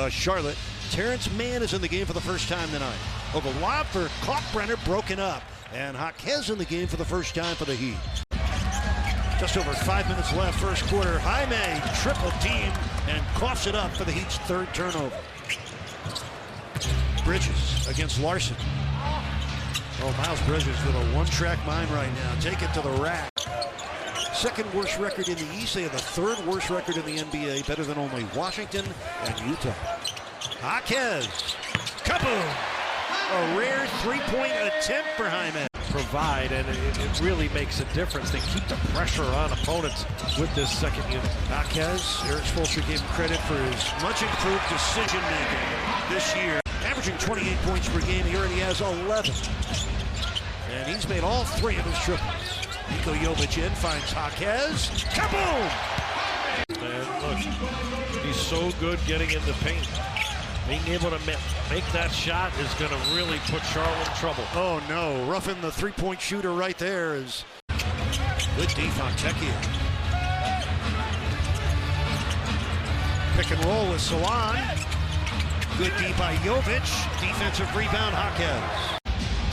Charlotte. Terrence Mann is in the game for the first time tonight. Oh, the lob for Kalkbrenner broken up. And Jaquez in the game for the first time for the Heat. Just over 5 minutes left, first quarter. Jaime triple team and coughs it up for the Heat's third turnover. Bridges against Larson. Oh, Miles Bridges with a one-track mind right now. Take it to the rack. Second worst record in the East. They have the third worst record in the NBA, better than only Washington and Utah. Jaquez. Kaboom! A rare three-point attempt for Jaime. Provide, and it really makes a difference. They keep the pressure on opponents with this second unit. Jaquez, Eric Spoelstra gave him credit for his much improved decision-making this year. Averaging 28 points per game, he already has 11. And he's made all three of his triples. Niko Jovic in, finds Jaquez. Kaboom! And look, he's so good getting in the paint. Being able to make that shot is going to really put Charlotte in trouble. Oh no, roughing the three-point shooter right there is good defense on Jaquez. Pick and roll with Salon. Good D by Jovic. Defensive rebound, Jaquez.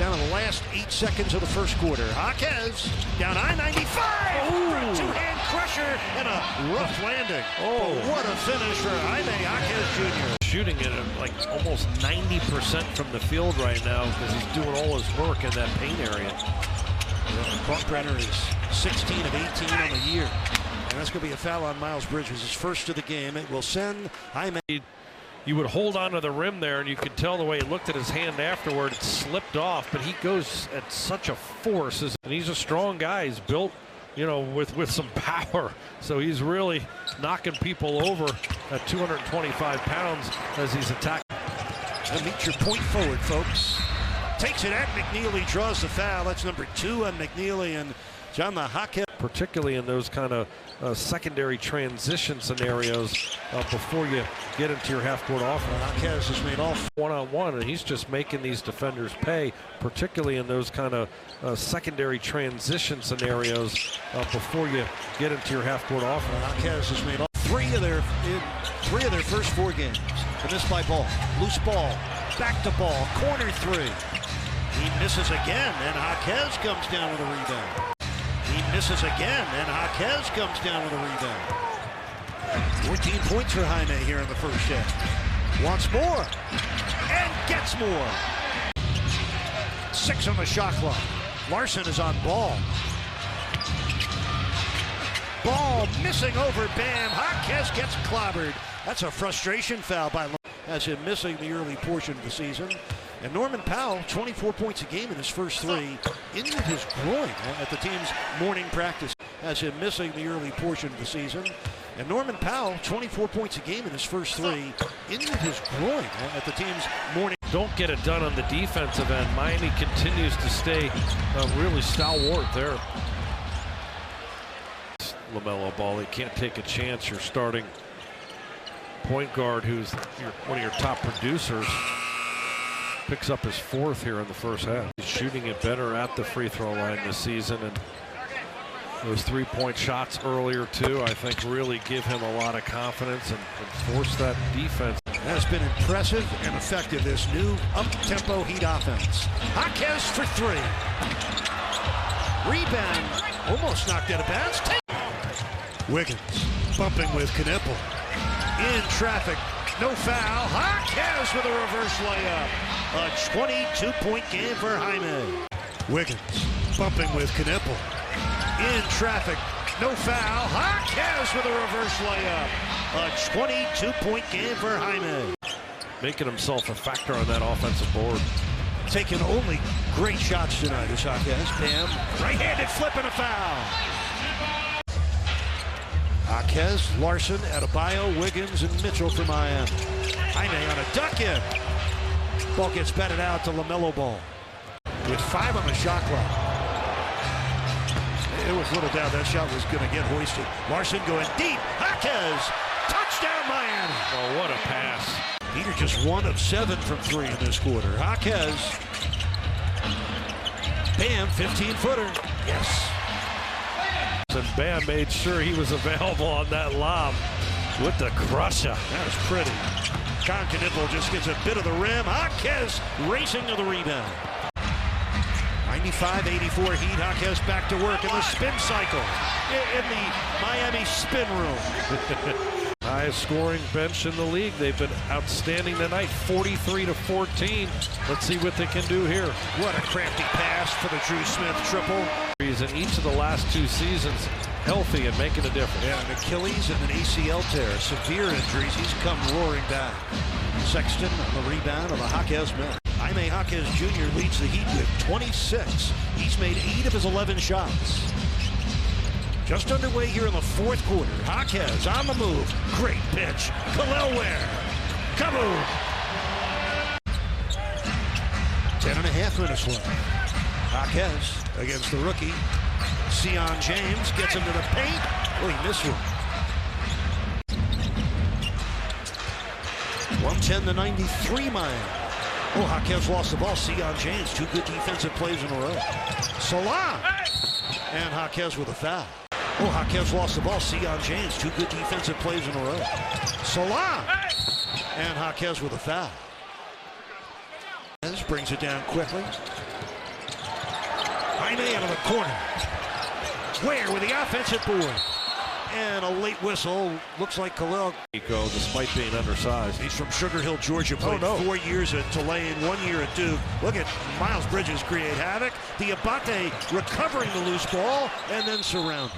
Down to the last 8 seconds of the first quarter. Jaquez down I-95. Two-hand crusher and a rough landing. Oh, but what a finish for Jaime Jaquez Jr. Shooting it at like almost 90% from the field right now because he's doing all his work in that paint area. Kalkbrenner is 16 of 18 on the year. And that's going to be a foul on Miles Bridges, his first of the game. It will send Jaime. You would hold on to the rim there, and you could tell the way he looked at his hand afterward. It slipped off, but he goes at such a force. And he's a strong guy. He's built, you know, with some power. So he's really knocking people over at 225 pounds as he's attacking. And meet your point forward, folks. Takes it at McNeely, draws the foul. That's number 2 on McNeely and John the Jaquez. Particularly in those kind of secondary transition scenarios before you get into your half-court offense. Jaquez has made all one-on-one, and he's just making these defenders pay, particularly in those kind of secondary transition scenarios before you get into your half-court offense. Jaquez has made all three of their first 4 games. And this by ball, loose ball, back to ball, corner 3. He misses again, and Jaquez comes down with a rebound. He misses again, and Jaquez comes down with a rebound. 14 points for Jaime here in the first half. Wants more, and gets more. 6 on the shot clock. Larson is on ball. Ball missing over Bam. Jaquez gets clobbered. That's a frustration foul by Larson, as him missing the early portion of the season. And Norman Powell, 24 points a game in his first 3, injured his groin at the team's morning practice, as him missing the early portion of the season. And Norman Powell, 24 points a game in his first 3, injured his groin at the team's morning. Don't get it done on the defensive end. Miami continues to stay really stalwart there. LaMelo Ball, he can't take a chance. You're starting point guard who's one of your top producers. Picks up his 4th here in the first half. He's shooting it better at the free throw line this season, and those 3-point shots earlier too, I think, really give him a lot of confidence and force that defense. That's been impressive and effective, this new up-tempo Heat offense. Jaquez for 3. Rebound, almost knocked out of bounds. Wiggins bumping with Knipple. In traffic, no foul. Jaquez with a reverse layup. A 22-point game for Jaime. Wiggins bumping with Knipple. In traffic, no foul. Jaquez with a reverse layup. A 22-point game for Jaime. Making himself a factor on that offensive board. Taking only great shots tonight is Jaquez. Bam, right-handed flip and a foul. Jaquez, Larson, Adebayo, Wiggins, and Mitchell for Miami. Jaime on a duck in. Ball gets batted out to LaMelo Ball. With 5 on the shot clock. It was little doubt that shot was going to get hoisted. Larson going deep. Jaquez, touchdown Miami. Oh, what a pass. Peter just 1 of 7 from 3 in this quarter. Jaquez. Bam, 15-footer. Yes. And Bam made sure he was available on that lob with the crusher. That was pretty. Knippel just gets a bit of the rim. Jaquez racing to the rebound. 95-84 Heat. Jaquez back to work in the spin cycle in the Miami spin room. Highest scoring bench in the league. They've been outstanding tonight, 43-14. Let's see what they can do here. What a crafty pass for the Drew Smith triple. He's in each of the last 2 seasons healthy and making a difference. Yeah, an Achilles and an ACL tear. Severe injuries. He's come roaring back. Sexton on the rebound of a Jaquez miss. Jaime Jaquez Jr. leads the Heat with 26. He's made 8 of his 11 shots. Just underway here in the fourth quarter. Jaquez on the move. Great pitch. Khalil Ware. Kaboom! 10.5 minutes left. Jaquez against the rookie. Sion James gets into the paint. Oh, he missed one. 110-93 Miami. Oh, Jaquez lost the ball. Sion James, 2 good defensive plays in a row. Salah. And Jaquez with a foul. Oh, Jaquez lost the ball. Sion James, 2 good defensive plays in a row. Salah. And Jaquez with a foul. This brings it down quickly. Jaime out of the corner. Ware with the offensive board. And a late whistle. Looks like Khalil. Despite being undersized. He's from Sugar Hill, Georgia. Played 4 years at Tulane, 1 year at Duke. Look at Miles Bridges create havoc. Diabate recovering the loose ball and then surrounded.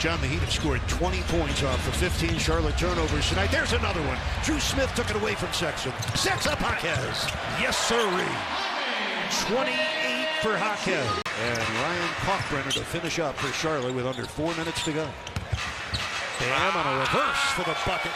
John, the Heat have scored 20 points off the 15 Charlotte turnovers tonight. There's another one. Drew Smith took it away from Sexton. Sets up Jaquez. Yes, sirree. 28 for Jaquez. And Ryan Kalkbrenner to finish up for Charlotte with under 4 minutes to go. Bam on a reverse for the bucket.